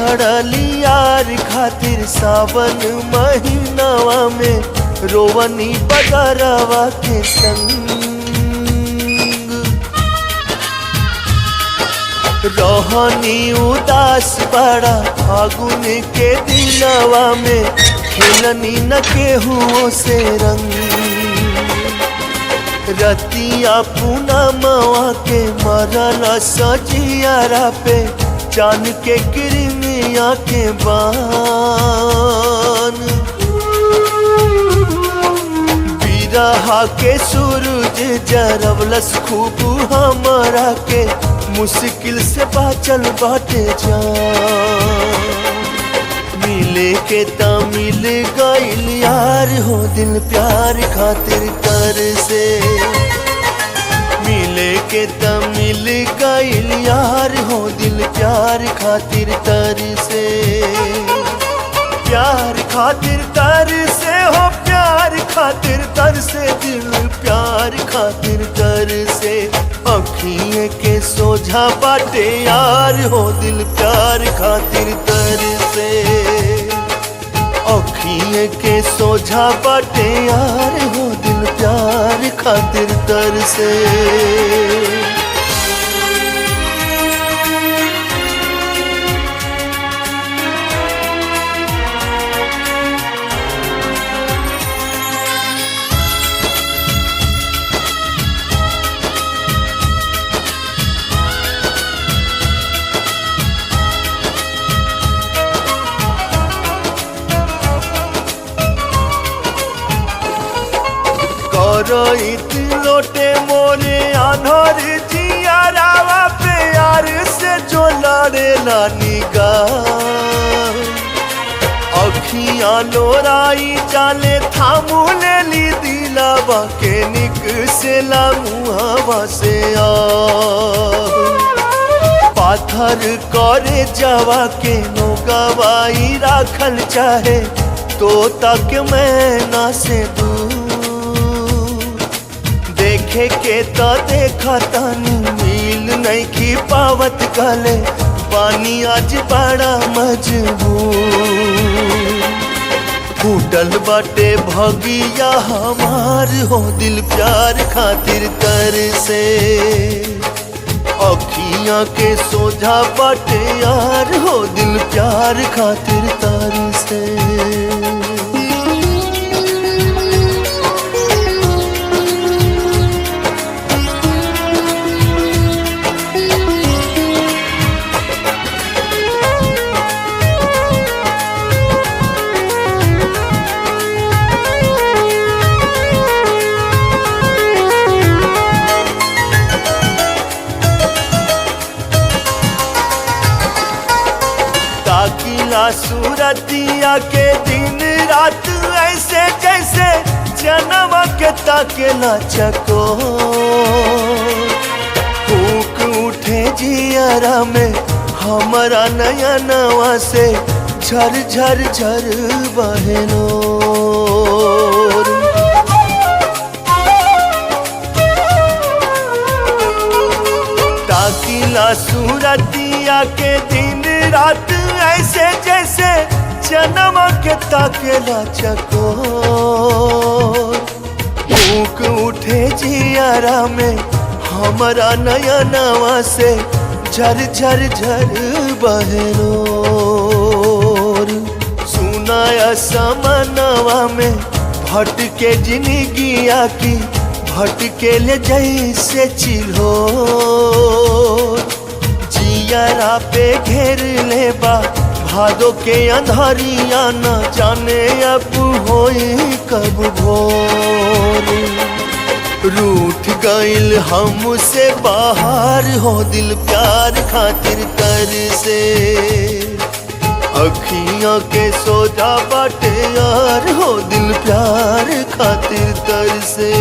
पड़ली यार खातिर सावन महीनावा में रोवनी बदरवा के संग रहनी उदास बड़ा फागुन के दिनवा में खेलनी न केहुओं से रंग रतिया पूनमवा के मरल सजियारा पे चान के किरमिया के बान बिरहा के सूरज जरवलस खूब हमरा के मुश्किल से बाचल बाटे जान मिले के ता मिल गइल यार हो दिल प्यार खातिर तर से मिले के ता मिल गइल यार हो दिल प्यार खातिर तर से प्यार खातिर तर से हो प्यार खातिर तर से दिल प्यार खातिर तर से अखिए के सोझा बाटे यार हो दिल प्यार खातिर तर से अखिए के सोझा बाटे यार हो दिल प्यार खातिर तर से रोइत लोटे मोरे आन्हर जियारावा पे यार से जो लड़ेला निगाह अखियां लोराई जाले थामू लेली दिलावा के निक से ला मुहावा से आ पाथर करे जावा के नोगवाई राखल चाहे तो तक मैं ना से दूर देखे के तो देखा तानी मिल नहीं की पावत गले पानी आज बड़ा मजबूर फूटल बाटे भगिया हमार हो दिल प्यार खातिर तर से अखियां के सोझा बाटे यार हो दिल प्यार खातिर तर से सूरतिया के दिन रात ऐसे जैसे जन्म के ताकेला चको फूक उठे जियारा में हमारा नया नवा से झर झर झर बहनो ताकिला सूरतिया के दिन रात ऐसे जैसे जन्म के ताकेला चको फूक उठे जियारा में हमारा नया नवा से झर झर झर बहनो सुनाया समनवा में भटके जिंदगिया की भटके ले जैसे चिल्हो जियारा पे घेर लेबा भादो के अंधारिया न जाने अब होई कब भोर रूठ गइल हमसे बाहर हो दिल प्यार खातिर कर से अखियां के सोजा बाटे यार हो दिल प्यार खातिर तर से